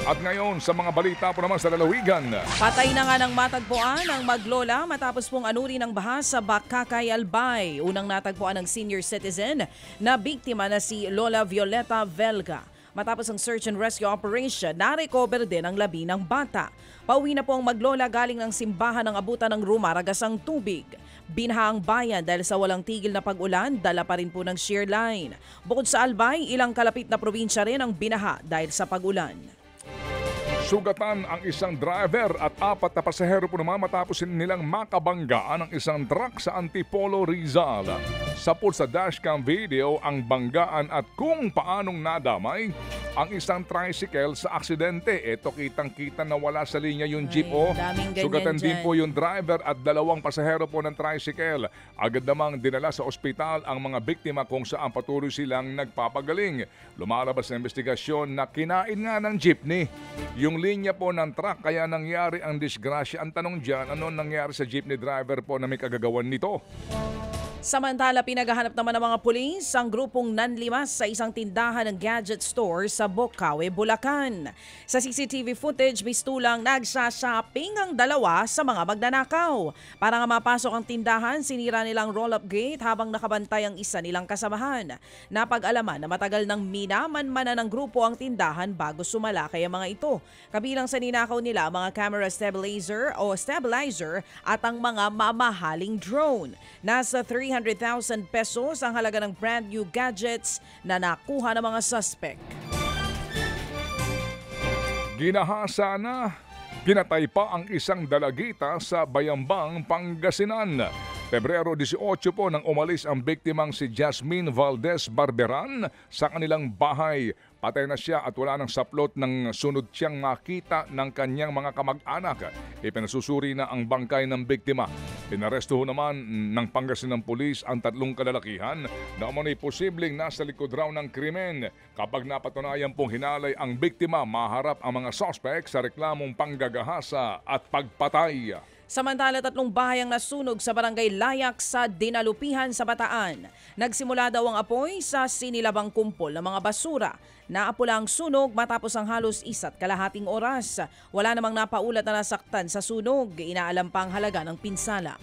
At ngayon sa mga balita po naman sa lalawigan. Patay na nga ng matagpuan ang maglola matapos pong anuri ng baha sa Bakakay, Albay. Unang natagpuan ng senior citizen na biktima na si Lola Violeta Velga. Matapos ang search and rescue operation, na-recover din ang labi ng bata. Pauwi na po ang maglola galing ng simbahan ng abutan ng rumaragasang tubig. Binaha ang bayan dahil sa walang tigil na pag-ulan, dala pa rin po ng shear line. Bukod sa Albay, ilang kalapit na probinsya rin ang binaha dahil sa pag-ulan. Sugatan ang isang driver at 4 na pasahero po naman matapos nilang makabanggaan ang isang truck sa Antipolo, Rizal. Sapul sa dashcam video ang banggaan at kung paanong nadamay ang isang tricycle sa aksidente. Ito kitang-kita na wala sa linya yung jeep. Sugatan din po yung driver at 2 pasahero po ng tricycle. Agad namang dinala sa ospital ang mga biktima kung saan patuloy silang nagpapagaling. Lumalabas na investigasyon na kinain nga ng jeepney yung linya po ng truck kaya nangyari ang disgrasya. Ang tanong dyan, ano nangyari sa jeepney driver po na may kagagawan nito? Samantala, pinaghahanap naman ng mga pulis ang grupong nanlimas sa isang tindahan ng gadget store sa Bocaue, Bulacan. Sa CCTV footage, mistulang nagsashopping ang 2 sa mga magnanakaw. Para nga mapasok ang tindahan, sinira nilang roll-up gate habang nakabantay ang isa nilang kasamahan. Napag-alaman na matagal nang minamanmana ng grupo ang tindahan bago sumalakay ang mga ito. Kabilang sa ninakaw nila ang mga camera stabilizer at ang mga mamahaling drone. Nasa 300,000 pesos ang halaga ng brand new gadgets na nakuha ng mga suspect. Ginahasa na, pinatay pa ang isang dalagita sa Bayambang, Pangasinan. Pebrero 18 po nang umalis ang biktimang si Jasmine Valdez Barberan sa kanilang bahay. Patay na siya at wala nang saplot ng sunod siyang makita ng kanyang mga kamag-anak. Ipinasusuri na ang bangkay ng biktima. Pinaresto naman ng Pangasinan Police ang 3 kalalakihan na umano'y posibleng nasa likod raw ng krimen. Kapag napatunayan pong hinalay ang biktima, maharap ang mga suspect sa reklamong panggagahasa at pagpatay. Samantala, 3 bahay ang nasunog sa barangay Layak sa Dinalupihan sa Bataan. Nagsimula daw ang apoy sa sinilabang kumpol ng mga basura. Naapula ang sunog matapos ang halos 1.5 oras. Wala namang napaulat na nasaktan sa sunog. Inaalam pa ang halaga ng pinsala.